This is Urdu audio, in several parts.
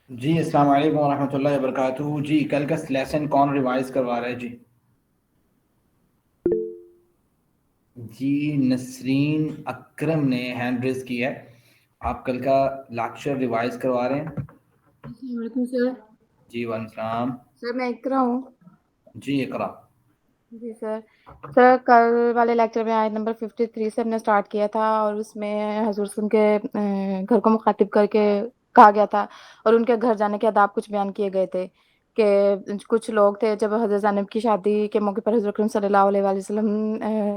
جی السلام علیکم ورحمۃ اللہ وبرکاتہ. جی کل کا لیسن کون ریوائز کروا رہا ہے؟ جی نسرین اکرم نے ہینڈ ریز کی ہے. آپ کل کا لیکچر ریوائز کروا رہے ہیں؟ السلام علیکم سر. جی وعلیکم السلام. سر میں اقرا ہوں. جی اقرا. جی سر کل والے لیکچر میں آیت نمبر 53 سے ہم نے سٹارٹ کیا تھا، اور اس میں حضور صلی اللہ علیہ وسلم کے گھر کو مخاطب کر کے کہا گیا تھا، اور ان کے گھر جانے کے آداب کچھ بیان کیے گئے تھے کہ کچھ لوگ تھے جب حضرت زینب کی شادی کے موقع پر حضرت اکرم صلی اللہ علیہ وآلہ وسلم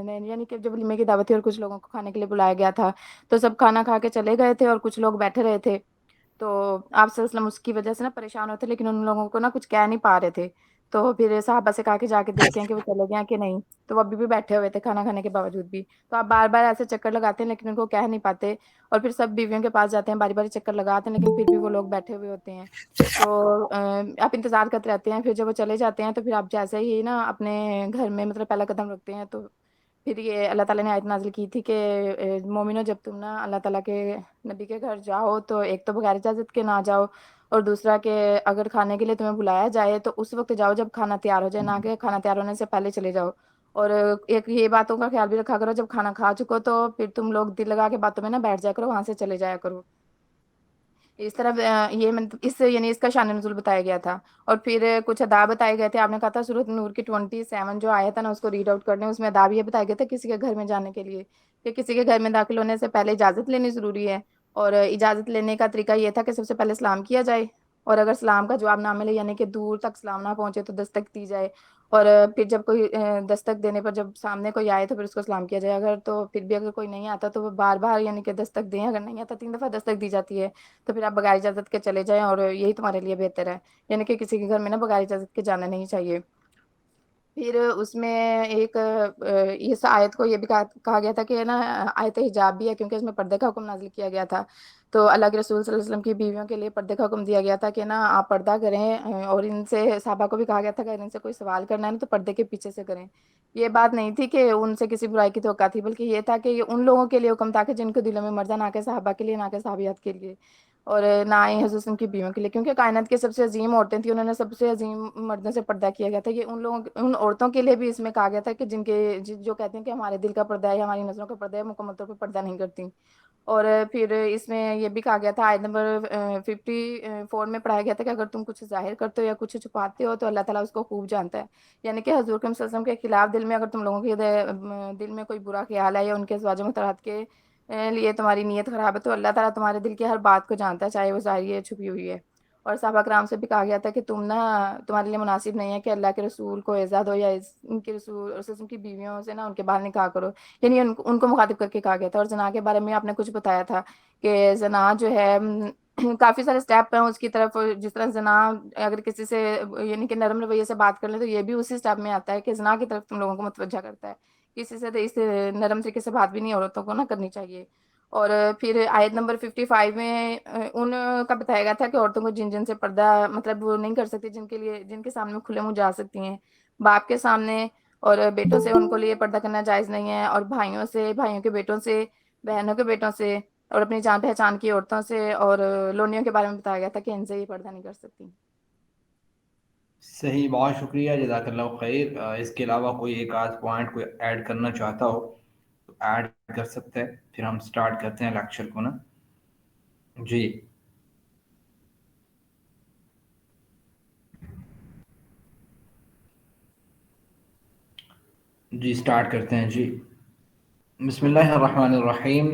نے یعنی کہ جب ولیمے کی دعوت تھی اور کچھ لوگوں کو کھانے کے لیے بلایا گیا تھا، تو سب کھانا کھا کے چلے گئے تھے اور کچھ لوگ بیٹھے رہے تھے. تو آپ صلی اللہ علیہ وسلم اس کی وجہ سے نا پریشان ہوتے، لیکن ان لوگوں کو نا کچھ کہہ نہیں پا رہے تھے. تو پھر صحابہ سے کہا کہ جا کے دیکھیں کہ وہ چلے گئے کہ نہیں. تو وہ ابھی بھی بیٹھے ہوئے تھے کھانا کھانے کے باوجود بھی. تو آپ بار بار ایسے چکر لگاتے ہیں لیکن ان کو کہہ نہیں پاتے، اور پھر سب بیویوں کے پاس جاتے ہیں، باری باری چکر لگاتے ہیں، لیکن پھر بھی وہ لوگ بیٹھے ہوئے ہوتے ہیں. تو آپ انتظار کرتے رہتے ہیں. پھر جب وہ چلے جاتے ہیں تو پھر آپ جیسے ہی نا اپنے گھر میں مطلب پہلا قدم رکھتے ہیں، تو پھر یہ اللہ تعالیٰ نے آیت نازل کی تھی کہ مومنو جب تم نا اللہ تعالیٰ کے نبی کے گھر جاؤ تو ایک تو بغیر اجازت کے نہ جاؤ، اور دوسرا کہ اگر کھانے کے لیے تمہیں بلایا جائے تو اس وقت جاؤ جب کھانا تیار ہو جائے، نہ کہ کھانا تیار ہونے سے پہلے چلے جاؤ. اور ایک یہ باتوں کا خیال بھی رکھا کرو، جب کھانا کھا چکو تو پھر تم لوگ دل لگا کے باتوں میں نا بیٹھ جایا کرو، وہاں سے چلے جایا کرو. اس طرح یعنی اس کا شان نزول بتایا گیا تھا. اور پھر کچھ اداب بتائے گئے تھے. آپ نے کہا تھا سورۃ نور کی 27 جو آیا تھا نا اس کو ریڈ آؤٹ کرنے، اس میں اداب یہ بتائے گئے تھے کسی کے گھر میں جانے کے لیے کہ کسی کے گھر میں داخل ہونے سے پہلے اجازت لینی ضروری ہے. اور اجازت لینے کا طریقہ یہ تھا کہ سب سے پہلے سلام کیا جائے، اور اگر سلام کا جواب نہ ملے یعنی کہ دور تک سلام نہ پہنچے تو دستک دی جائے، اور پھر جب کوئی دستک دینے پر جب سامنے کوئی آئے تو پھر اس کو سلام کیا جائے. اگر تو پھر بھی اگر کوئی نہیں آتا تو وہ بار بار یعنی کہ دستک دیں، اگر نہیں آتا 3 دفعہ دستک دی جاتی ہے تو پھر آپ بغیر اجازت کے چلے جائیں، اور یہی تمہارے لیے بہتر ہے. یعنی کہ کسی کے گھر میں نا بغیر اجازت کے جانا نہیں چاہیے. پھر اس میں ایک اس آیت کو یہ بھی کہا گیا تھا کہ نا آیت حجاب بھی ہے، کیونکہ اس میں پردے کا حکم نازل کیا گیا تھا. تو اللہ کے رسول صلی اللہ علیہ وسلم کی بیویوں کے لیے پردے کا حکم دیا گیا تھا کہ نا آپ پردہ کریں، اور ان سے صحابہ کو بھی کہا گیا تھا کہ اگر ان سے کوئی سوال کرنا ہے نا تو پردے کے پیچھے سے کریں. یہ بات نہیں تھی کہ ان سے کسی برائی کی توقع تھی، بلکہ یہ تھا کہ یہ ان لوگوں کے لیے حکم تھا کہ جن کو دلوں میں مرضا، نہ کہ صحابہ کے لیے، نہ کہ صحابیات کے لیے، اور نہ ہی حضرت کی بیویوں کے لیے، کیونکہ کائنات کی سب سے عظیم عورتیں تھیں، انہوں نے سب سے عظیم مردوں سے پردہ کیا گیا تھا. یہ ان عورتوں کے لیے بھی اس میں کہا گیا تھا کہ جو کہتے ہیں کہ ہمارے دل کا پردہ ہے، ہماری نظروں کا پردہ ہے، مکمل طور پر پردہ نہیں کرتی. اور پھر اس میں یہ بھی کہا گیا تھا، آیت نمبر 54 میں پڑھایا گیا تھا کہ اگر تم کچھ ظاہر کرتے ہو یا کچھ چھپاتے ہو تو اللہ تعالیٰ اس کو خوب جانتا ہے. یعنی کہ حضور صلی اللہ علیہ وسلم کے خلاف دل میں اگر تم لوگوں کے دل میں کوئی برا خیال ہے یا ان کے ازواج مطہرات کے لیے تمہاری نیت خراب ہے تو اللہ تعالیٰ تمہارے دل کی ہر بات کو جانتا ہے، چاہے وہ ظاہری ہے چھپی ہوئی ہے. اور صحابہ کرام سے بھی کہا گیا تھا کہ تمہارے لیے مناسب نہیں ہے کہ اللہ کے رسول کو اعزاز ہو یا ان کے رسول اور ان کی بیویوں سے نا ان کے باہر نکاح کرو. یعنی ان کو مخاطب کر کے کہا گیا تھا. اور زنا کے بارے میں آپ نے کچھ بتایا تھا کہ زنا جو ہے کافی سارے سٹیپ ہیں اس کی طرف. جس طرح زنا اگر کسی سے یعنی کہ نرم رویے سے بات کر لیں تو یہ بھی اسی سٹیپ میں آتا ہے کہ زنا کی طرف تم لوگوں کو متوجہ کرتا ہے. کسی سے اس نرم طریقے سے بات بھی نہیں عورتوں کو نہ کرنی چاہیے. اور پھر آیت نمبر 55 میں ان کا بتایا گیا تھا کہ عورتوں کو جن سے پردہ مطلب وہ نہیں کر سکتی، جن کے سامنے کھلے منہ جا سکتی ہیں، باپ کے سامنے اور بیٹوں سے ان کو لیے پردہ کرنا جائز نہیں ہے، اور بھائیوں کے بیٹوں سے، بہنوں کے بیٹوں سے، اور اپنی جان پہچان کی عورتوں سے اور لونیوں کے بارے میں بتایا گیا تھا کہ ان سے یہ پردہ نہیں کر سکتی. صحیح، بہت شکریہ، جزاک اللہ خیر. اس کے علاوہ کوئی ایک آدھ پوائنٹ کوئی ایڈ کرنا چاہتا ہو تو ایڈ کر سکتے ہیں، پھر ہم سٹارٹ کرتے ہیں لیکچر کو نا. جی جی سٹارٹ کرتے ہیں. جی بسم اللہ الرحمن الرحیم.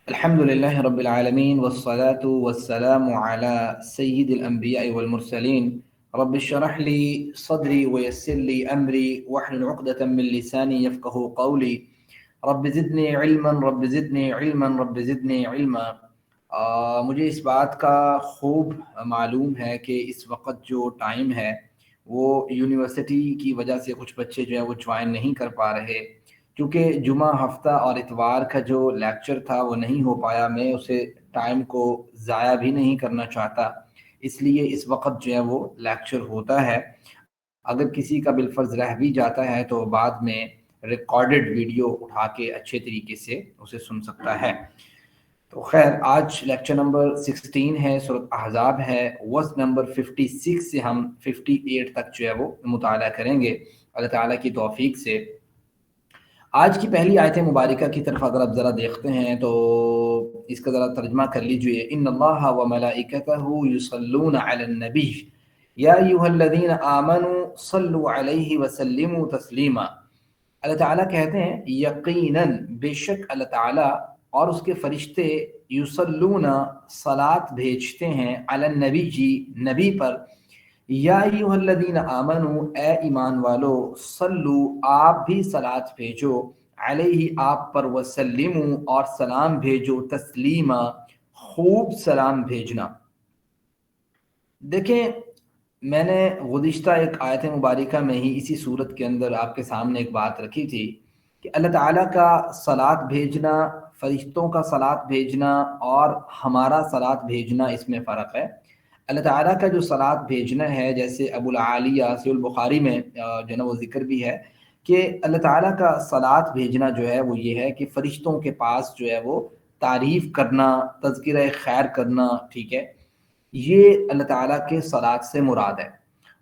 الحمد للہ رب العالمین والصلاة والسلام على سید الانبیاء والمرسلین. رب اشرح لی صدری ویسر لی امری واحلل عقدۃ من لسانی یفقهوا قولی. رب زدنی علما رب زدنی علما رب زدنی علما. مجھے اس بات کا خوب معلوم ہے کہ اس وقت جو ٹائم ہے وہ یونیورسٹی کی وجہ سے کچھ بچے جو ہے وہ جوائن نہیں کر پا رہے، کیونکہ جمعہ ہفتہ اور اتوار کا جو لیکچر تھا وہ نہیں ہو پایا. میں اسے ٹائم کو ضائع بھی نہیں کرنا چاہتا، اس لیے اس وقت جو ہے وہ لیکچر ہوتا ہے. اگر کسی کا بالفرض رہ بھی جاتا ہے تو بعد میں ریکارڈڈ ویڈیو اٹھا کے اچھے طریقے سے اسے سن سکتا ہے. تو خیر آج لیکچر نمبر 16 ہے، سورۃ احزاب ہے، ورس نمبر 56 سے ہم 58 تک جو ہے وہ مطالعہ کریں گے اللہ تعالیٰ کی توفیق سے۔ آج کی پہلی آیت مبارکہ کی طرف اگر آپ ذرا دیکھتے ہیں تو اس کا ذرا ترجمہ کر لیجئے۔ ان اللہ و ملائکتہ یصلون علی النبی یا ایھا الذین آمنوا صلوا علیہ وسلموا تسلیما۔ اللہ تعالیٰ کہتے ہیں یقیناً بے شک اللہ تعالیٰ اور اس کے فرشتے یصلون صلاۃ بھیجتے ہیں علی النبی جی نبی پر، یا ایھا الذین آمنوا اے ایمان والو، صلو آپ بھی صلاۃ بھیجو، علیہ آپ پر، وسلموا اور سلام بھیجو، تسلیما خوب سلام بھیجنا۔ دیکھیں میں نے گزشتہ ایک آیت مبارکہ میں ہی اسی صورت کے اندر آپ کے سامنے ایک بات رکھی تھی کہ اللہ تعالیٰ کا صلاۃ بھیجنا، فرشتوں کا صلاۃ بھیجنا اور ہمارا صلاۃ بھیجنا، اس میں فرق ہے۔ اللہ تعالیٰ کا جو صلاۃ بھیجنا ہے، جیسے ابو العالیہ صحیح البخاری میں جو ہے نا وہ ذکر بھی ہے کہ اللہ تعالیٰ کا صلاۃ بھیجنا جو ہے وہ یہ ہے کہ فرشتوں کے پاس جو ہے وہ تعریف کرنا، تذکرہ خیر کرنا، ٹھیک ہے، یہ اللہ تعالیٰ کے صلاۃ سے مراد ہے۔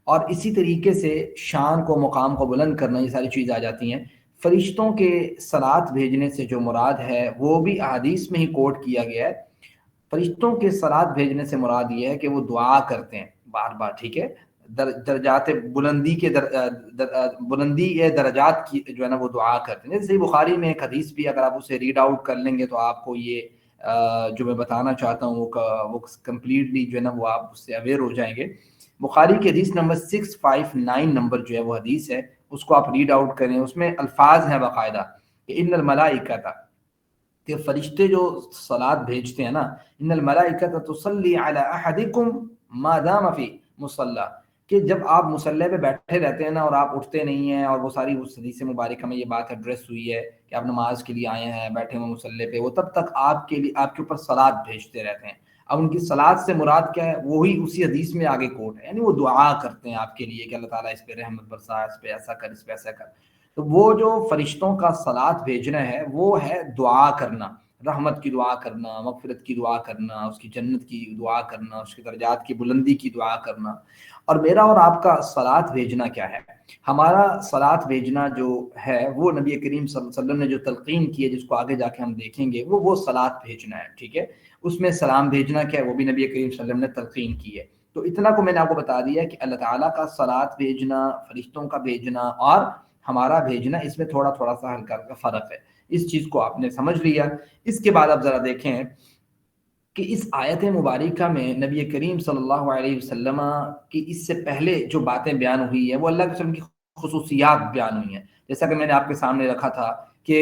اور اسی طریقے سے شان کو، مقام کو بلند کرنا، یہ ساری چیز آ جاتی ہیں۔ فرشتوں کے صلاۃ بھیجنے سے جو مراد ہے وہ بھی احادیث میں ہی کوٹ کیا گیا ہے۔ فرشتوں کے صلاۃ بھیجنے سے مراد یہ ہے کہ وہ دعا کرتے ہیں بار بار، ٹھیک ہے، درجات بلندی کے بلندی درجات کی جو ہے نا وہ دعا کرتے ہیں۔ جیسے بخاری میں ایک حدیث بھی اگر آپ اسے ریڈ آؤٹ کر لیں گے تو آپ کو یہ جو میں بتانا چاہتا ہوں وہ کمپلیٹلی جو ہے نا وہ آپ اس سے اویئر ہو جائیں گے۔ بخاری کی حدیث نمبر 659 نمبر جو ہے وہ حدیث ہے، اس کو آپ ریڈ آؤٹ کریں۔ اس میں الفاظ ہیں باقاعدہ کہ ان الملائکۃ، کہ فرشتے جو صلاۃ بھیجتے ہیں نا، ان الملائکۃ تصلی علی احدکم ما دام فی مصلی، کہ جب آپ مصلی پہ بیٹھے رہتے ہیں نا اور آپ اٹھتے نہیں ہیں، اور وہ ساری اس حدیث مبارکہ میں یہ بات ایڈریس ہوئی ہے کہ آپ نماز کے لیے آئے ہیں، بیٹھے ہوئے مصلی پہ، وہ تب تک آپ کے لیے، آپ کے اوپر صلاۃ بھیجتے رہتے ہیں۔ اب ان کی صلاۃ سے مراد کیا ہے، وہی اسی حدیث میں آگے کوٹ ہے، یعنی وہ دعا کرتے ہیں آپ کے لیے کہ اللہ تعالیٰ اس پہ رحمت برسا، اس پہ ایسا کر، اس پہ ایسا کر۔ تو وہ جو فرشتوں کا صلاۃ بھیجنا ہے وہ ہے دعا کرنا، رحمت کی دعا کرنا، مغفرت کی دعا کرنا، اس کی جنت کی دعا کرنا، اس کے درجات کی بلندی کی دعا کرنا۔ اور میرا اور آپ کا صلاۃ بھیجنا کیا ہے؟ ہمارا صلاۃ بھیجنا جو ہے وہ نبی کریم صلی اللہ علیہ وسلم نے جو تلقین کی ہے، جس کو آگے جا کے ہم دیکھیں گے، وہ صلاۃ بھیجنا ہے، ٹھیک ہے۔ اس میں سلام بھیجنا کیا ہے، وہ بھی نبی کریم صلی اللہ علیہ وسلم نے تلقین کی ہے۔ تو اتنا کو میں نے آپ کو بتا دیا کہ اللہ تعالیٰ کا صلاۃ بھیجنا، فرشتوں کا بھیجنا اور ہمارا بھیجنا، اس میں تھوڑا سا ہلکا کا فرق ہے۔ اس چیز کو آپ نے سمجھ لیا۔ اس کے بعد آپ ذرا دیکھیں کہ اس آیت مبارکہ میں نبی کریم صلی اللہ علیہ وسلم کی اس سے پہلے جو باتیں بیان ہوئی ہیں وہ اللہ کے وسلم کی خصوصیات بیان ہوئی ہیں، جیسا کہ میں نے آپ کے سامنے رکھا تھا کہ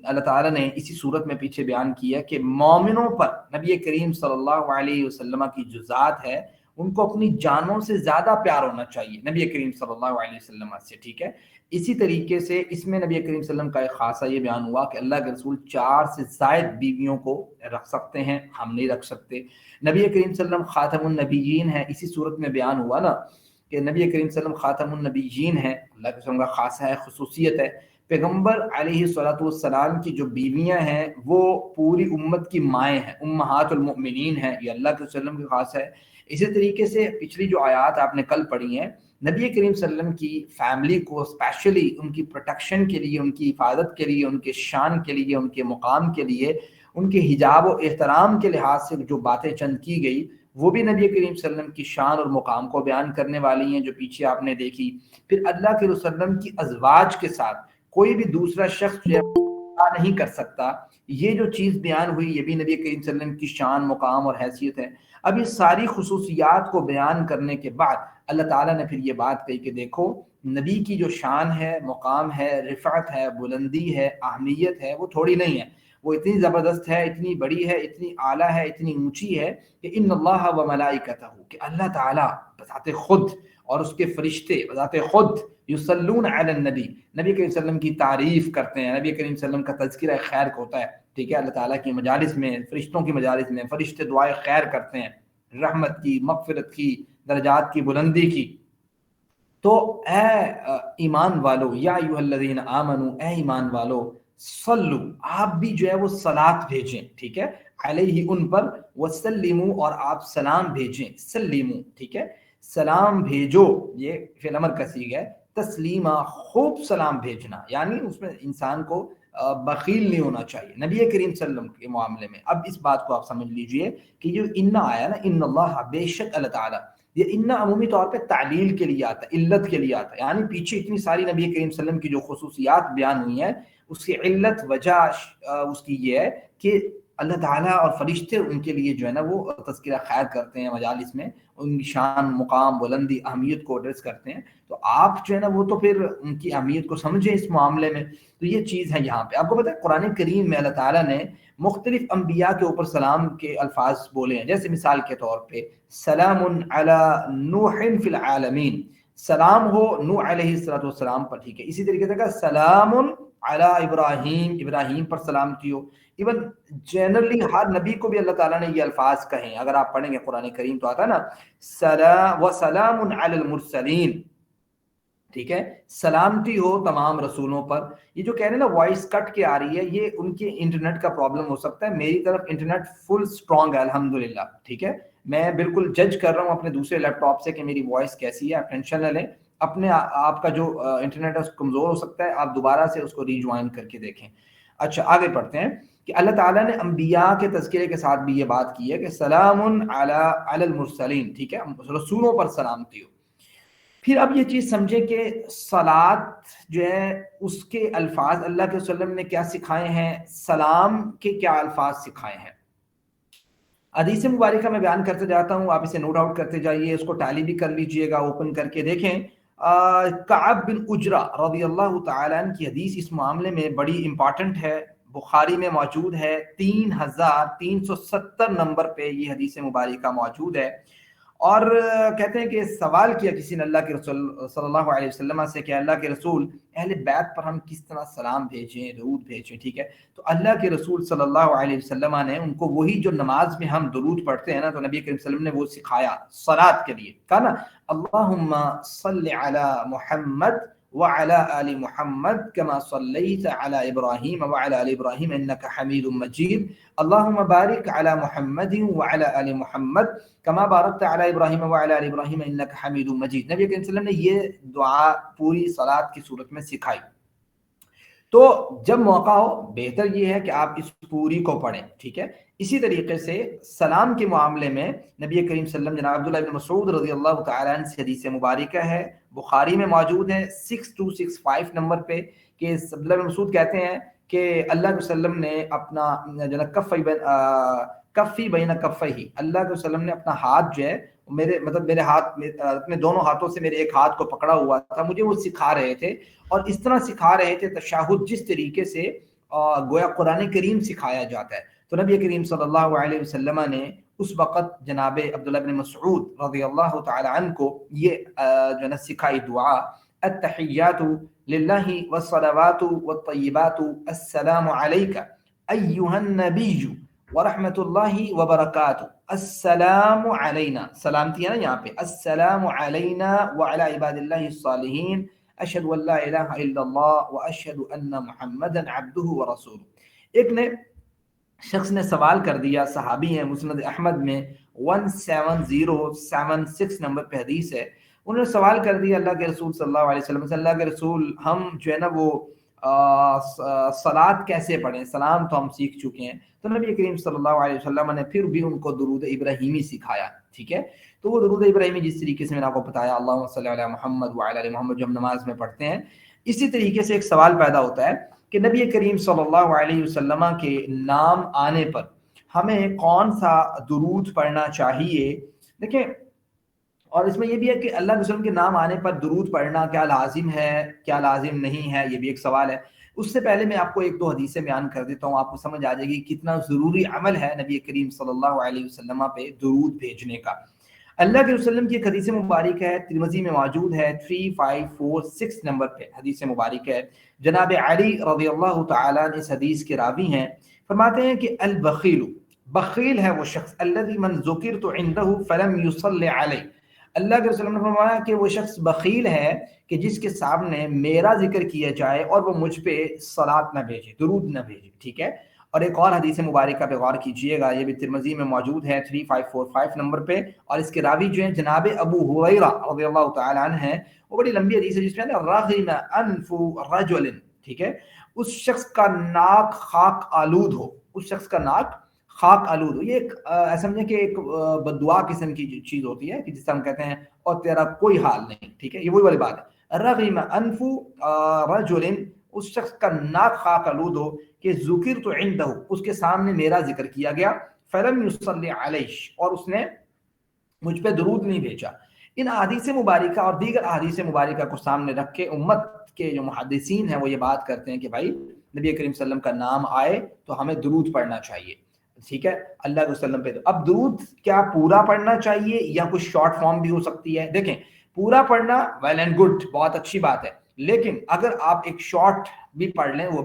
اللہ تعالیٰ نے اسی صورت میں پیچھے بیان کیا کہ مومنوں پر نبی کریم صلی اللہ علیہ وسلم کی جو ذات ہے ان کو اپنی جانوں سے زیادہ پیار ہونا چاہیے نبی کریم صلی اللہ علیہ وسلم سے، ٹھیک ہے۔ اسی طریقے سے اس میں نبی کریم صلی اللہ علیہ وسلم کا ایک خاصہ یہ بیان ہوا کہ اللہ کے رسول 4 سے زائد بیویوں کو رکھ سکتے ہیں، ہم نہیں رکھ سکتے۔ نبی کریم صلی اللہ علیہ وسلم خاتم النبیین ہیں، اسی صورت میں بیان ہوا نا کہ نبی کریم صلی اللہ علیہ وسلم خاتم النبیین ہیں، اللہ کے رسول کا خاصہ ہے، خصوصیت ہے۔ پیغمبر علیہ الصلوۃ والسلام کی جو بیویاں ہیں وہ پوری امت کی مائیں ہیں، امہات المؤمنین ہیں، یہ اللہ کے وسلم کی خاص ہے۔ اسی طریقے سے پچھلی جو آیات آپ نے کل پڑھی ہیں، نبی کریم صلی اللہ علیہ وسلم کی فیملی کو اسپیشلی ان کی پروٹیکشن کے لیے، ان کی حفاظت کے لیے، ان کے شان کے لیے، ان کے مقام کے لیے، ان کے حجاب و احترام کے لحاظ سے جو باتیں چند کی گئی وہ بھی نبی کریم صلی اللہ علیہ وسلم کی شان اور مقام کو بیان کرنے والی ہیں، جو پیچھے آپ نے دیکھی۔ پھر اللہ کے رسول وسلم کی ازواج کے ساتھ کوئی بھی دوسرا شخص جو نہیں کر سکتا، یہ جو چیز بیان ہوئی یہ بھی نبی کریم صلی اللہ علیہ وسلم کی شان، مقام اور حیثیت ہے۔ اب یہ ساری خصوصیات کو بیان کرنے کے بعد اللہ تعالیٰ نے پھر یہ بات کہی کہ دیکھو نبی کی جو شان ہے، مقام ہے، رفعت ہے، بلندی ہے، اہمیت ہے، وہ تھوڑی نہیں ہے، وہ اتنی زبردست ہے، اتنی بڑی ہے، اتنی اعلیٰ ہے، اتنی اونچی ہے کہ ان اللہ و ملائکتہ، کہ اللہ تعالیٰ بذات خود اور اس کے فرشتے بذات خود یصلون علی النبی، نبی کریم صلی اللہ علیہ وسلم کی تعریف کرتے ہیں، نبی کریم صلی اللہ علیہ وسلم کا تذکرہ خیر ہوتا ہے، ٹھیک ہے۔ اللہ تعالیٰ کی مجالس میں، فرشتوں کی مجالس میں فرشتے دعائے خیر کرتے ہیں، رحمت کی، مغفرت کی، درجات کی بلندی کی۔ تو اے ایمان والو، یا ایھا الذین آمنو، اے ایمان والو، صلو، آپ بھی جو ہے وہ صلاۃ بھیجیں، ٹھیک ہے۔ علیہ ان پر، وسلموا اور آپ سلام بھیجیں، سلموا ٹھیک ہے، سلام بھیجو، یہ فعل امر کا صیغہ ہے، تسلیما خوب سلام بھیجنا، یعنی اس میں انسان کو بخیل نہیں ہونا چاہیے نبی کریم صلی اللہ علیہ وسلم کے معاملے میں۔ اب اس بات کو آپ سمجھ لیجئے کہ جو ان آیا نا، ان اللہ بے شک اللہ تعالیٰ، یہ ان عمومی طور پہ تعلیل کے لیے آتا ہے، علت کے لیے آتا ہے، یعنی پیچھے اتنی ساری نبی کریم صلی اللہ علیہ وسلم کی جو خصوصیات بیان ہوئی ہیں اس کی علت وجہ اس کی یہ ہے کہ اللہ تعالیٰ اور فرشتے ان کے لیے جو ہے نا وہ تذکرہ خیر کرتے ہیں مجالس میں، ان کی شان، مقام، بلندی، اہمیت کو ایڈریس کرتے ہیں، تو آپ جو ہے نا وہ تو پھر ان کی اہمیت کو سمجھیں اس معاملے میں۔ تو یہ چیز ہے یہاں پہ آپ کو پتہ ہے قرآن کریم میں اللہ تعالیٰ نے مختلف انبیاء کے اوپر سلام کے الفاظ بولے ہیں، جیسے مثال کے طور پہ سلام علی نوح فی العالمین، سلام ہو نوح علیہ السلام پر، ٹھیک ہے، اسی طریقے سے کہا سلام علی ابراہیم، ابراہیم پر سلامتی ہو۔ ایون جنرلی ہر نبی کو بھی اللہ تعالیٰ نے یہ الفاظ کہے ہیں، اگر آپ پڑھیں گے قرآن کریم تو آتا ہے نا سلام وسلام علی المرسلین، ٹھیک ہے، سلامتی ہو تمام رسولوں پر۔ یہ جو کہہ رہے ہیں نا وائس کٹ کے آ رہی ہے، یہ ان کے انٹرنیٹ کا پرابلم ہو سکتا ہے، میری طرف انٹرنیٹ فل سٹرونگ ہے الحمدللہ، ٹھیک ہے، میں بالکل جج کر رہا ہوں اپنے دوسرے لیپ ٹاپ سے کہ میری وائس کیسی ہے، آپ ٹینشن نہ لیں، اپنے آپ کا جو انٹرنیٹ ہے کمزور ہو سکتا ہے، آپ دوبارہ سے اس کو ری جوائن کر کے دیکھیں۔ اچھا آگے پڑھتے ہیں کہ اللہ تعالیٰ نے انبیاء کے تذکرے کے ساتھ بھی یہ بات کی ہے کہ سلام علی المرسلین، ٹھیک ہے، رسولوں پر سلامتی ہو۔ پھر اب یہ چیز سمجھیں کہ صلاۃ جو ہے اس کے الفاظ اللہ کے وسلم نے کیا سکھائے ہیں، سلام کے کیا الفاظ سکھائے ہیں۔ حدیث مبارکہ میں بیان کرتے جاتا ہوں، آپ اسے نوٹ آؤٹ کرتے جائیے، اس کو ٹیلی بھی کر لیجئے گا، اوپن کر کے دیکھیں۔ کعب بن اجرہ رضی اللہ تعالیٰ عنہ کی حدیث اس معاملے میں بڑی امپورٹنٹ ہے، بخاری میں موجود ہے، 3370 نمبر پہ یہ حدیث مبارکہ موجود ہے، اور کہتے ہیں کہ سوال کیا کسی نے اللہ کے رسول صلی اللہ علیہ وسلم سے کہ اللہ کے رسول اہل بیت پر ہم کس طرح سلام بھیجیں، درود بھیجیں، ٹھیک ہے، تو اللہ کے رسول صلی اللہ علیہ وسلم نے ان کو وہی جو نماز میں ہم درود پڑھتے ہیں نا، تو نبی کریم صلی اللہ علیہ وسلم نے وہ سکھایا صلاۃ کے لیے، کہا نا اللہم صلی علی محمد وعلى آل محمد كما صليت على إبراهيم وعلى آل إبراهيم إنك حميد مجيد اللهم بارك على محمد وعلى آل محمد كما باركت على إبراهيم وعلى آل إبراهيم إنك حميد مجيد۔ نبی کریم صلی اللہ علیہ وسلم نے یہ دعا پوری صلاۃ کی صورت میں سکھائی۔ تو جب موقع ہو بہتر یہ ہے کہ آپ اس پوری کو پڑھیں، ٹھیک ہے۔ اسی طریقے سے سلام کے معاملے میں نبی کریم صلی اللہ علیہ وسلم جناب عبداللہ بن مسعود رضی اللہ تعالیٰ عنہ سے حدیث مبارکہ ہے، بخاری میں موجود ہے 6265 نمبر پہ، کہ عبداللہ بن مسعود کہتے ہیں کہ اللہ کے وسلم نے اپنا جناب کفی بین کفیہ، اللہ کے وسلم نے اپنا ہاتھ جو ہے میرے ہاتھ میں اپنے دونوں ہاتھوں سے میرے ایک ہاتھ کو پکڑا ہوا تھا، مجھے وہ سکھا رہے تھے، اور اس طرح سکھا رہے تھے تشہد جس طریقے سے گویا قرآن کریم سکھایا جاتا ہے۔ تو نبی کریم صلی اللہ علیہ وسلم نے اس وقت جناب عبداللہ بن مسعود رضی اللہ تعالی عنہ کو یہ جو ہے سکھائی دعا، التحیات للہ والصلوات والطیبات السلام علیک ایہا النبی ورحمۃ اللہ وبرکاتہ، السلام علینا، سلامتی ہے نا یہاں پہ، السلام علینا وعلی عباد اللہ الصالحین، اشہد ان لا الہ الا اللہ واشہد ان محمدا عبدہ ورسولہ۔ ایک نے شخص نے سوال کر دیا، صحابی ہیں، مسند احمد میں 17076 نمبر پہ حدیث ہے، انہوں نے سوال کر دیا اللہ کے رسول صلی اللہ علیہ وسلم سے، اللہ کے رسول ہم جو ہے نا وہ صلاۃ کیسے پڑھیں، سلام تو ہم سیکھ چکے ہیں۔ تو نبی کریم صلی اللہ علیہ وسلم نے پھر بھی ان کو درود ابراہیمی سکھایا، ٹھیک ہے۔ تو وہ درود ابراہیمی جس طریقے سے میں نے آپ کو بتایا، اللہم صلی علی محمد وعلی آل محمد، جو ہم نماز میں پڑھتے ہیں، اسی طریقے سے ایک سوال پیدا ہوتا ہے کہ نبی کریم صلی اللہ علیہ وسلم کے نام آنے پر ہمیں کون سا درود پڑھنا چاہیے۔ دیکھیں، اور اس میں یہ بھی ہے کہ اللہ کے وسلم کے نام آنے پر درود پڑھنا کیا لازم ہے، کیا لازم نہیں ہے، یہ بھی ایک سوال ہے۔ اس سے پہلے میں آپ کو ایک دو حدیثیں بیان کر دیتا ہوں، آپ کو سمجھ آ جائے گی کتنا ضروری عمل ہے نبی کریم صلی اللہ علیہ وسلم پہ درود بھیجنے کا۔ اللہ کے وسلم کی ایک حدیث مبارک ہے، ترمذی میں موجود ہے، 3546 نمبر پہ حدیث مبارک ہے، جناب علی رضی اللہ تعالیٰ اس حدیث کے راوی ہیں، فرماتے ہیں کہ البخیل، بخیل ہے وہ شخص، الذی من ذکرت عنده فلم يصلی علی، اللہ کے وسلم نے فرمایا کہ وہ شخص بخیل ہے کہ جس کے سامنے میرا ذکر کیا جائے اور وہ مجھ پہ صلاۃ نہ بھیجے، درود نہ بھیجے، ٹھیک ہے۔ اور ایک اور حدیث مبارکہ پہ غور کیجئے گا، یہ بھی ترمذی میں موجود ہے 3545 نمبر پہ، اور اس کے راوی جو ہیں جناب ابو ہریرہ رضی اللہ تعالی عنہ ہیں۔ وہ بڑی لمبی حدیث ہے جس میں رغم انف رجل، ٹھیک ہے، اس شخص کا ناک خاک آلود ہو، اس شخص کا ناک خاک آلود ہو۔ یہ ایک سمجھیں کہ ایک بددعا قسم کی چیز ہوتی ہے کہ جس سے ہم کہتے ہیں اور تیرا کوئی حال نہیں، ٹھیک ہے، یہ وہی والی بات ہے، رغم انف رجل، اس شخص کا ناک خاک آلود ہو کہ ذکرت عنده، اس کے سامنے میرا ذکر کیا گیا، فلم یصلی علیہ، اور اس نے مجھ پہ درود نہیں بھیجا۔ ان احادیث مبارکہ اور دیگر احادیث مبارکہ کو سامنے رکھ کے امت کے جو محدثین ہیں وہ یہ بات کرتے ہیں کہ بھائی نبی کریم صلی اللہ علیہ وسلم کا نام آئے تو ہمیں درود پڑھنا چاہیے، ٹھیک ہے، اللہ کے وسلم پہ۔ اب درود کیا پورا پڑھنا چاہیے یا کچھ شارٹ فارم بھی ہو سکتی ہے؟ دیکھیں، پورا پڑھنا ویل اینڈ گڈ، بہت اچھی بات ہے، لیکن اگر آپ ایک شارٹ بھی پڑھ لیں وہ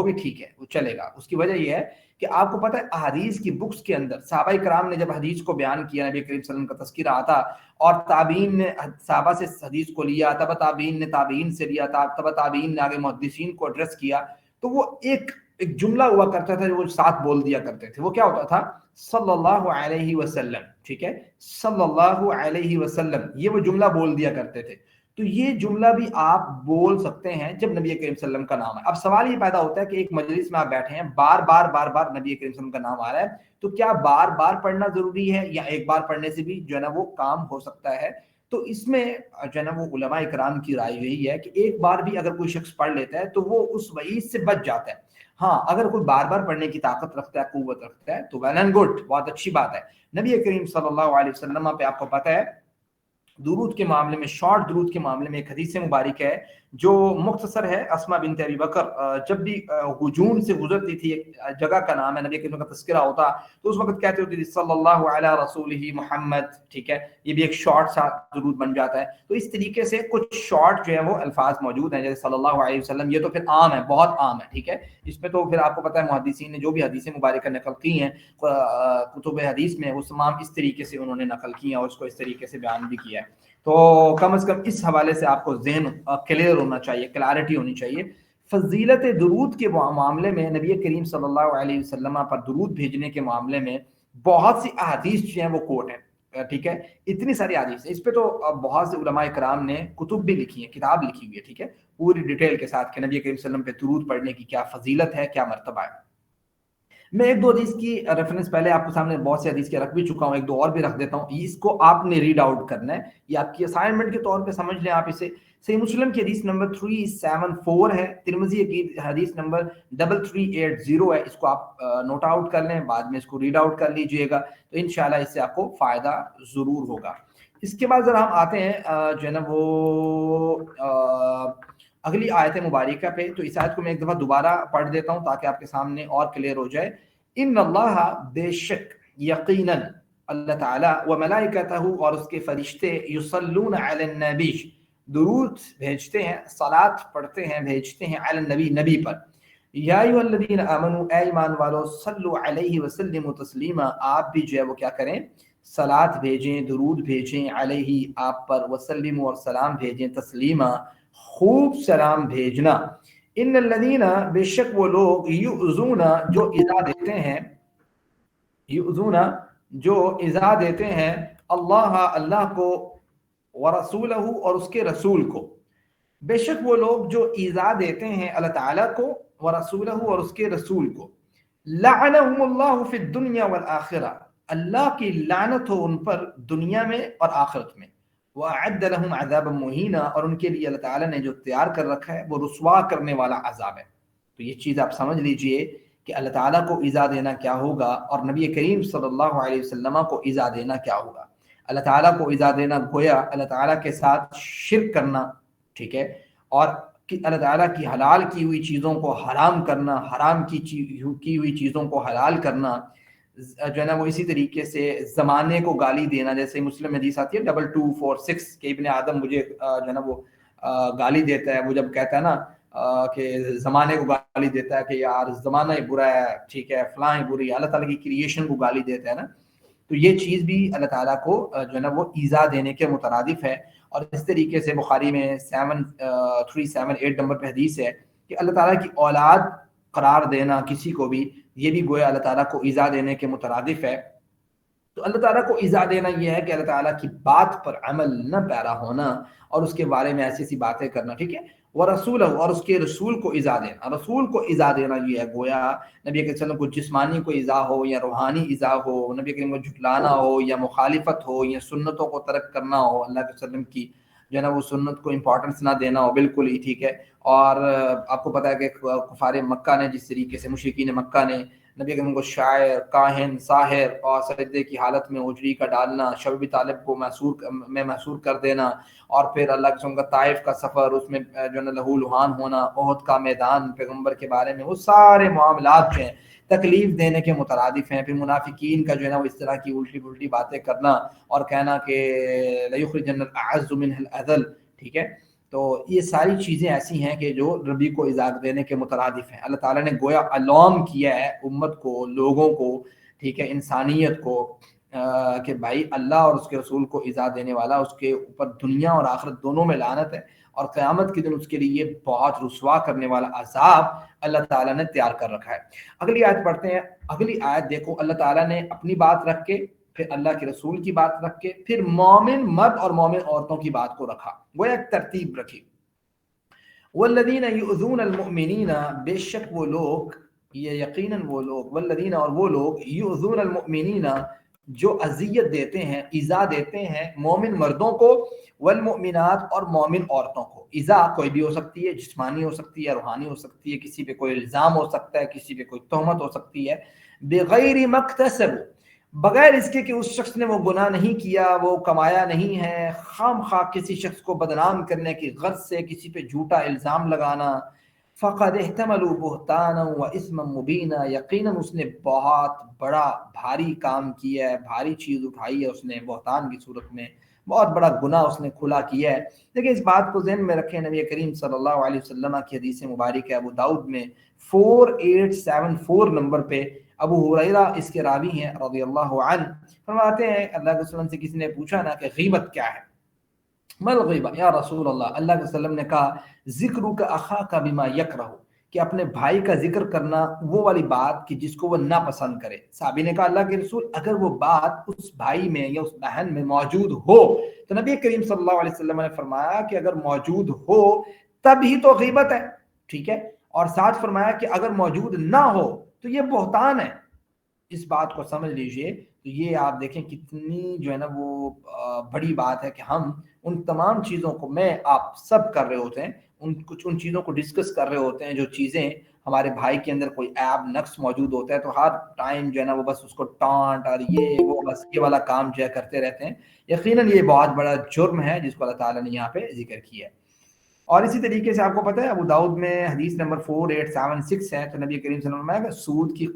بھی ٹھیک ہے، وہ چلے گا۔ اس کی وجہ یہ ہے کہ آپ کو پتہ ہے احادیث کی بکس کے اندر صحابہ کرام نے جب حدیث کو بیان کیا، نبی کریم صلی اللہ علیہ وسلم کا تذکرہ آتا اور تابعین نے صحابہ سے حدیث کو لیا، تب تابعین نے تابعین سے لیا، تب تابعین نے آگے محدثین کو ایڈریس کیا، تو وہ ایک جملہ ہوا کرتا تھا جو وہ ساتھ بول دیا کرتے تھے۔ وہ کیا ہوتا تھا؟ صلی اللہ علیہ وسلم، ٹھیک ہے، صلی اللہ علیہ وسلم، یہ وہ جملہ بول دیا کرتے تھے۔ تو یہ جملہ بھی آپ بول سکتے ہیں جب نبی کریم صلی اللہ علیہ وسلم کا نام ہے۔ اب سوال یہ پیدا ہوتا ہے کہ ایک مجلس میں آپ بیٹھے ہیں، بار بار نبی کریم صلی اللہ علیہ وسلم کا نام آ رہا ہے، تو کیا بار بار پڑھنا ضروری ہے یا ایک بار پڑھنے سے بھی جو ہے نا وہ کام ہو سکتا ہے؟ تو اس میں جو ہے نا وہ علماء کرام کی رائے یہی ہے کہ ایک بار بھی اگر کوئی شخص پڑھ لیتا ہے تو وہ اس وعید سے بچ جاتا ہے۔ ہاں، اگر کوئی بار بار پڑھنے کی طاقت رکھتا ہے، قوت رکھتا ہے، تو ویل اینڈ گڈ، بہت اچھی بات ہے۔ نبی کریم صلی اللہ علیہ وسلم پہ آپ کو پتہ ہے درود کے معاملے میں، شارٹ درود کے معاملے میں ایک حدیث مبارک ہے جو مختصر ہے۔ اسماء بنت ابی بکر جب بھی ہجون سے گزرتی تھی، ایک جگہ کا نام ہے، نبی کریم کا تذکرہ ہوتا تو اس وقت کہتے ہوتی تھی صلی اللہ علی رسولہ محمد، ٹھیک ہے، یہ بھی ایک شارٹ سا درود بن جاتا ہے۔ تو اس طریقے سے کچھ شارٹ جو ہے وہ الفاظ موجود ہیں، جیسے صلی اللہ علیہ وسلم، یہ تو پھر عام ہے، بہت عام ہے، ٹھیک ہے، اس میں تو پھر آپ کو پتہ ہے محدثین نے جو بھی حدیث مبارکہ نقل کی ہیں کتب حدیث میں، وہ تمام اس طریقے سے انہوں نے نقل کی ہیں اور اس کو اس طریقے سے بیان بھی کیا ہے۔ تو کم از کم اس حوالے سے آپ کو ذہن کلیئر ہونا چاہیے، کلیئرٹی ہونی چاہیے۔ فضیلت درود کے معاملے میں نبی کریم صلی اللہ علیہ وسلم پر درود بھیجنے کے معاملے میں بہت سی احادیث جو ہیں وہ کوٹ ہیں، ٹھیک ہے، اتنی ساری احادیث ہیں، اس پہ تو بہت سے علماء کرام نے کتب بھی لکھی ہیں، کتاب لکھی ہوئی ہے، ٹھیک ہے، پوری ڈیٹیل کے ساتھ کہ نبی کریم صلی اللہ علیہ وسلم پہ درود پڑھنے کی کیا فضیلت ہے، کیا مرتبہ ہے۔ میں ایک دو حدیث کی ریفرنس پہلے آپ کو سامنے بہت سے حدیث کے رکھ بھی چکا ہوں، ایک دو اور بھی رکھ دیتا ہوں، اس کو آپ نے ریڈ آؤٹ کرنا ہے، یہ آپ کی اسائنمنٹ کے طور پہ سمجھ لیں آپ اسے۔ صحیح مسلم کی حدیث نمبر 374 ہے، ترمذی کی حدیث نمبر 3380 ہے، اس کو آپ نوٹ آؤٹ کر لیں، بعد میں اس کو ریڈ آؤٹ کر لیجئے گا، تو انشاءاللہ اس سے آپ کو فائدہ ضرور ہوگا۔ اس کے بعد ذرا ہم آتے ہیں جو ہے نا وہ اگلی آیت مبارکہ پہ، تو اس آیت کو میں ایک دفعہ دوبارہ پڑھ دیتا ہوں تاکہ آپ کے سامنے اور کلیئر ہو جائے۔ ان اللہ، بے شک، یقیناً اللہ تعالیٰ، و ملائکتہ، اور اس کے فرشتے، یصلون علی النبی، درود بھیجتے ہیں، صلاۃ پڑھتے ہیں، بھیجتے ہیں، علی النبی، نبی پر۔ یا ایھا الذین آمنوا، اے ایمان والو، صلوا علیہ وسلموا تسلیما، آپ بھی جو ہے وہ کیا کریں، صلاۃ بھیجیں، درود بھیجیں، علیہ، آپ پر، وسلموا، اور سلام بھیجیں، تسلیما، خوب سلام بھیجنا۔ ان الذین، بے شک وہ لوگ، یؤذون، جو ایذا دیتے ہیں، یؤذون، جو ایذا دیتے ہیں، اللہ، اللہ کو، ورسولہ، اور اس کے رسول کو، بے شک وہ لوگ جو ایذا دیتے ہیں اللہ تعالیٰ کو، ورسولہ، اور اس کے رسول کو، لعنہم اللہ فی الدنیا والآخرہ، اللہ کی لعنت ہو ان پر دنیا میں اور آخرت میں، وَأَعَدَّ لَهُمْ عَذَابًا مُهِينًا، اور ان کے لیے اللہ تعالیٰ نے جو تیار کر رکھا ہے وہ رسوا کرنے والا عذاب ہے۔ تو یہ چیز آپ سمجھ لیجئے کہ اللہ تعالیٰ کو ایذا دینا کیا ہوگا اور نبی کریم صلی اللہ علیہ وسلم کو ایذا دینا کیا ہوگا۔ اللہ تعالیٰ کو ایذا دینا گویا اللہ تعالیٰ کے ساتھ شرک کرنا، ٹھیک ہے، اور اللہ تعالیٰ کی حلال کی ہوئی چیزوں کو حرام کرنا، حرام کی ہوئی چیزوں کو حلال کرنا، جو ہے نا وہ اسی طریقے سے زمانے کو گالی دینا، جیسے مسلم حدیث آتی ہے 2246 کہ ابن آدم مجھے جو ہے نا وہ گالی دیتا ہے، وہ جب کہتا ہے نا کہ زمانے کو گالی دیتا ہے کہ یار زمانہ ہی برا ہے، ٹھیک ہے، فلاں ہی بری ہے، اللہ تعالیٰ کی کریشن کو گالی دیتا ہے نا، تو یہ چیز بھی اللہ تعالیٰ کو جو ہے نا وہ ایذا دینے کے مترادف ہے۔ اور اس طریقے سے بخاری میں 7378 نمبر پہ حدیث ہے کہ اللہ تعالیٰ کی اولاد قرار دینا کسی کو بھی یہ بھی گویا اللہ تعالیٰ کو ایذا دینے کے مترادف ہے۔ تو اللہ تعالیٰ کو ایذا دینا یہ ہے کہ اللہ تعالیٰ کی بات پر عمل نہ پیرا ہونا اور اس کے بارے میں ایسی ایسی باتیں کرنا، ٹھیک ہے، ورسولہ، اور اس کے رسول کو ایذا دینا۔ رسول کو ایذا دینا یہ ہے گویا نبی کریم صلی اللہ علیہ وسلم کو جسمانی کو ایذا ہو یا روحانی ایذا ہو، نبی کریم کو جھٹلانا ہو یا مخالفت ہو یا سنتوں کو ترک کرنا ہو، اللہ کے وسلم کی جو ہے نا وہ سنت کو امپورٹنس نہ دینا ہو، بالکل ہی ٹھیک ہے۔ اور آپ کو پتہ ہے کہ کفار مکہ نے جس طریقے سے مشرکین مکہ نے نبی کریم کو شاعر، کاہن، ساحر اور سجدے کی حالت میں اجڑی کا ڈالنا، شعیب بن طالب کو محصور کر دینا، اور پھر اللہ کے رسول کا طائف کا سفر، اس میں جو ہے نا لہو لہان ہونا، احد کا میدان پیغمبر کے بارے میں، وہ سارے معاملات جو ہیں تکلیف دینے کے مترادف ہیں۔ پھر منافقین کا جو ہے نا وہ اس طرح کی الٹی پلٹی باتیں کرنا اور کہنا کہ لَيُخْرِجَنَّ الْأَعَزُّ مِنْهَا الْأَذَلَّ، ٹھیک ہے۔ تو یہ ساری چیزیں ایسی ہیں کہ جو ربی کو ایذا دینے کے مترادف ہیں۔ اللہ تعالیٰ نے گویا الارم کیا ہے امت کو، لوگوں کو، ٹھیک ہے، انسانیت کو، کہ بھائی اللہ اور اس کے رسول کو ایذا دینے والا، اس کے اوپر دنیا اور آخرت دونوں میں لعنت ہے، اور قیامت کے دن اس کے لیے بہت رسوا کرنے والا عذاب اللہ تعالیٰ نے تیار کر رکھا ہے۔ اگلی آیت پڑھتے ہیں۔ اگلی آیت دیکھو، اللہ تعالیٰ نے اپنی بات رکھ کے، پھر اللہ کے رسول کی بات رکھ کے، پھر مومن مرد اور مومن عورتوں کی بات کو رکھا، وہ ایک ترتیب رکھی۔ والذین یؤذون المؤمنین، بے شک وہ لوگ، یہ یقیناً وہ لوگ، والذین، اور وہ لوگ، یؤذون المؤمنین، جو اذیت دیتے ہیں، ایذا دیتے ہیں مومن مردوں کو، والمؤمنات، اور مومن عورتوں کو۔ ایذا کوئی بھی ہو سکتی ہے، جسمانی ہو سکتی ہے، روحانی ہو سکتی ہے، کسی پہ کوئی الزام ہو سکتا ہے، کسی پہ کوئی تہمت ہو سکتی ہے، بغیر مکتسب، بغیر اس کے کہ اس شخص نے وہ گناہ نہیں کیا، وہ کمایا نہیں ہے، خام خواہ کسی شخص کو بدنام کرنے کی غرض سے کسی پہ جھوٹا الزام لگانا، فقد احتملوا بہتانا و اثما مبینا، یقیناً اس نے بہت بڑا بھاری کام کیا ہے، بھاری چیز اٹھائی ہے اس نے بہتان کی صورت میں، بہت بڑا گناہ اس نے کھلا کیا ہے۔ لیکن اس بات کو ذہن میں رکھیں، نبی کریم صلی اللہ علیہ وسلم کی حدیث مبارک ہے ابو داؤد میں 4874 نمبر پہ، ابو ہریرہ اس کے راوی ہیں رضی اللہ عنہ، فرماتے ہیں اللہ کے وسلم سے کسی نے پوچھا نا کہ غیبت کیا ہے، مل غیبہ یا رسول اللہ کے وسلم نے کہا ذکرک اخاک بما یکرہ، کہ اپنے بھائی کا ذکر کرنا وہ والی بات کہ جس کو وہ ناپسند کرے۔ صحابی نے کہا اللہ کے رسول، اگر وہ بات اس بھائی میں یا اس بہن میں موجود ہو، تو نبی کریم صلی اللہ علیہ وسلم نے فرمایا کہ اگر موجود ہو تب ہی تو غیبت ہے، ٹھیک ہے، اور ساتھ فرمایا کہ اگر موجود نہ ہو تو یہ بہتان ہے۔ اس بات کو سمجھ لیجئے، تو یہ آپ دیکھیں کتنی جو ہے نا وہ بڑی بات ہے کہ ہم ان تمام چیزوں کو، میں آپ سب کر رہے ہوتے ہیں، ان چیزوں کو ڈسکس کر رہے ہوتے ہیں، جو چیزیں ہمارے بھائی کے اندر کوئی عیب نقص موجود ہوتا ہے تو ہر ٹائم جو ہے نا وہ بس اس کو ٹانٹ اور یہ وہ بس یہ والا کام جو ہے کرتے رہتے ہیں۔ یقیناً یہ بہت بڑا جرم ہے جس کو اللہ تعالیٰ نے یہاں پہ ذکر کیا ہے۔ اور اسی طریقے سے آپ کو پتہ ہے ابو داؤد میں حدیث نمبر 4876 ہے، تو نبی کریم صلی اللہ علیہ وسلم نے سود کی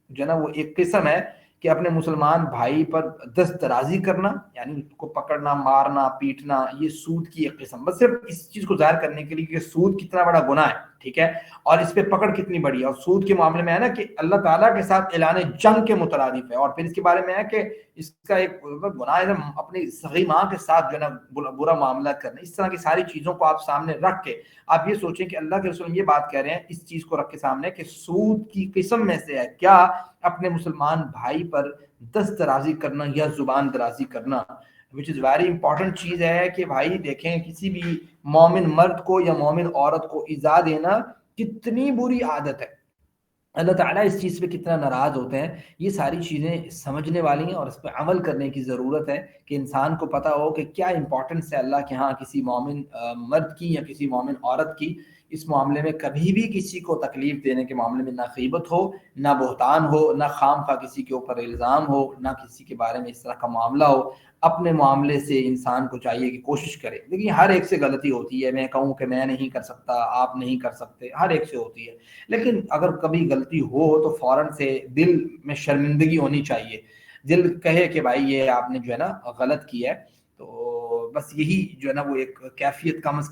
جو ہے نا وہ ایک قسم ہے کہ اپنے مسلمان بھائی پر دست درازی کرنا، یعنی اس کو پکڑنا، مارنا، پیٹنا، یہ سود کی ایک قسم، بس صرف اس چیز کو ظاہر کرنے کے لیے کہ سود کتنا بڑا گناہ ہے، ٹھیک ہے، اور اس پہ پکڑ کتنی بڑی ہے۔ اور سود کے معاملے میں ہے نا کہ اللہ تعالیٰ کے ساتھ اعلان جنگ کے مترادف ہے، اور پھر اس کے بارے میں ہے کہ اس کا ایک گناہ ہے اپنی صغیر ماں کے ساتھ جو ہے نا برا معاملہ کرنا۔ اس طرح کی ساری چیزوں کو آپ سامنے رکھ کے آپ یہ سوچیں کہ اللہ کے رسول یہ بات کہہ رہے ہیں، اس چیز کو رکھ کے سامنے کہ سود کی قسم میں سے ہے کیا اپنے مسلمان بھائی پر دست درازی کرنا یا زبان درازی کرنا، which is very important چیز ہے کہ بھائی دیکھیں کسی بھی مومن مرد کو یا مومن عورت کو ایذا دینا کتنی بری عادت ہے، اللہ تعالیٰ اس چیز پہ کتنا ناراض ہوتے ہیں۔ یہ ساری چیزیں سمجھنے والی ہیں اور اس پہ عمل کرنے کی ضرورت ہے کہ انسان کو پتہ ہو کہ کیا امپورٹنس ہے اللہ کے ہاں کسی مومن مرد کی یا کسی مومن عورت کی۔ اس معاملے میں کبھی بھی کسی کو تکلیف دینے کے معاملے میں نہ غیبت ہو، نہ بہتان ہو، نہ خام خواہ کسی کے اوپر الزام ہو، نہ کسی کے بارے میں اس طرح کا معاملہ ہو۔ اپنے معاملے سے انسان کو چاہیے کہ کوشش کرے، لیکن ہر ایک سے غلطی ہوتی ہے، میں کہوں کہ میں نہیں کر سکتا، آپ نہیں کر سکتے، ہر ایک سے ہوتی ہے، لیکن اگر کبھی غلطی ہو تو فوراً سے دل میں شرمندگی ہونی چاہیے، دل کہے کہ بھائی یہ آپ نے جو ہے نا غلط کیا ہے، تو بس یہی جو ہے نا وہ ایک کیفیت کم از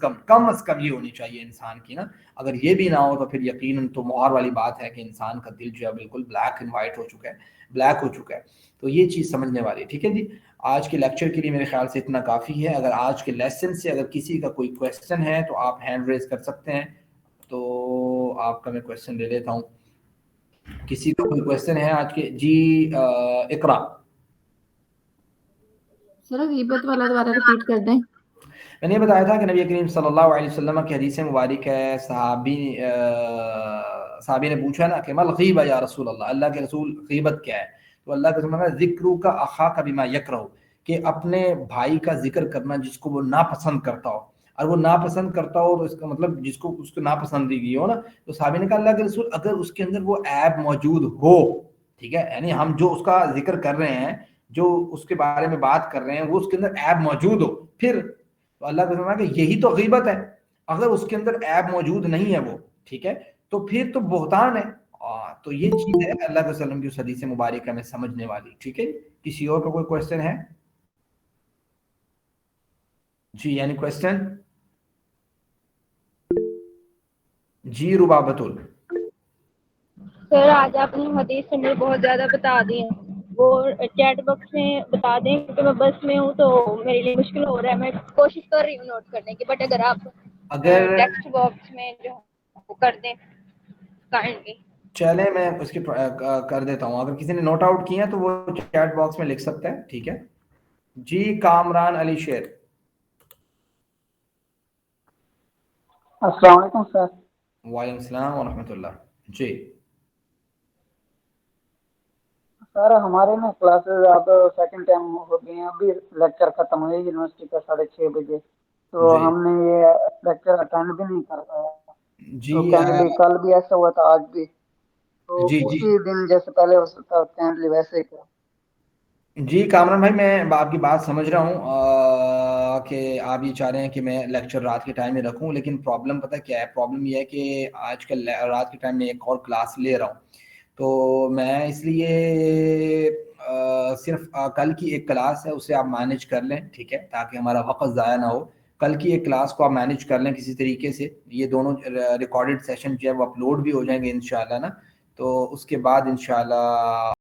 کم یہ ہونی چاہیے انسان کی نا۔ اگر یہ بھی نہ ہو تو پھر یقیناً تو مہار والی بات ہے کہ انسان کا دل جو ہے بالکل بلیک اینڈ وائٹ ہو چکا ہے، بلیک ہو چکا ہے، تو یہ چیز سمجھنے والی ہے، ٹھیک ہے جی۔ آج کے لیکچر کے لیے میرے خیال سے اتنا کافی ہے۔ اگر آج کے لیسن سے اگر کسی کا کوئی کویسچن ہے تو آپ ہینڈ ریز کر سکتے ہیں، تو آپ کا میں کویسچن لے لیتا ہوں۔ کسی کا کوئی کوشچن ہے آج کے؟ جی اقرا. سر غیبت والا دوبارہ ریپیٹ کر دیں. میں نے بتایا تھا کہ نبی کریم صلی اللہ علیہ وسلم کی حدیث مبارک ہے، صحابی نے پوچھا نا کہ مل غیبہ یا رسول اللہ، اللہ کے رسول غیبت کیا ہے؟ تو اللہ کے رسول نے ذکرو کا اخاک بما یکرہ، کہ اپنے بھائی کا ذکر کرنا جس کو وہ ناپسند کرتا ہو. اور وہ ناپسند کرتا ہو تو اس کا مطلب جس کو اس کو ناپسندیدگی ہو نا. تو صحابی نے کہا اللہ کے رسول اگر اس کے اندر وہ عیب موجود ہو، ٹھیک ہے، یعنی ہم جو اس کا ذکر کر رہے ہیں، جو اس کے بارے میں بات کر رہے ہیں، وہ اس کے اندر عیب موجود ہو، پھر تو اللہ کا فرمان ہے کہ یہی تو غیبت ہے. اگر اس کے اندر عیب موجود نہیں ہے وہ، ٹھیک ہے، تو پھر تو بہتان ہے. تو یہ چیز ہے اللہ کے وسلم کی اس حدیث مبارکہ میں سمجھنے والی. ٹھیک ہے، کسی اور کا کوئی کوشچن ہے؟ جی یعنی کوشچن. جی ربابت ال. سر آج آپ نے حدیث سے مجھے بہت زیادہ بتا دی ہیں، وہ چیٹ باکس میں بتا دیں کیونکہ میں بس میں ہوں تو میرے لیے مشکل ہو رہا ہے. میں کوشش کر رہی ہوں نوٹ کرنے کی، بٹ اگر آپ ٹیکسٹ باکس میں جو وہ کر دیں کائنڈلی. چلے میں اس کی کر دیتا ہوں، اگر کسی نے نوٹ آؤٹ کیا ہے تو وہ چیٹ باکس میں لکھ سکتا ہے. ٹھیک ہے. جی کامران علی شیر. السلام علیکم سر. وعلیکم السلام ورحمۃ اللہ. جی سر ہمارے نا کلاسز اب سیکنڈ ٹائم ہو گئے ہیں، ابھی لیکچر ختم ہوئے یونیورسٹی کا 6:30 بجے، تو جی ہم نے یہ لیکچر اٹینڈ بھی نہیں کر پایا. جی تو کینڈلی کل بھی ایسا ہوا تھا، آج بھی، تو جی جی اسی دن جیسے پہلے ہو سکتا ہے کینڈلی ویسے ہی کرا. جی کامران بھائی میں آپ کی بات سمجھ رہا ہوں کہ آپ یہ چاہ رہے ہیں کہ میں لیکچر رات کے ٹائم میں رکھوں، لیکن پرابلم پتہ کیا ہے؟ پرابلم یہ ہے کہ آج کل رات کے ٹائم میں ایک اور کلاس لے رہا ہوں، تو میں اس لیے صرف کل کی ایک کلاس ہے اسے آپ مینیج کر لیں، ٹھیک ہے، تاکہ ہمارا وقت ضائع نہ ہو. کل کی ایک کلاس کو آپ مینیج کر لیں کسی طریقے سے. یہ دونوں ریکارڈڈ سیشن جو ہے وہ اپلوڈ بھی ہو جائیں گے انشاءاللہ نا. تو اس کے بعد انشاءاللہ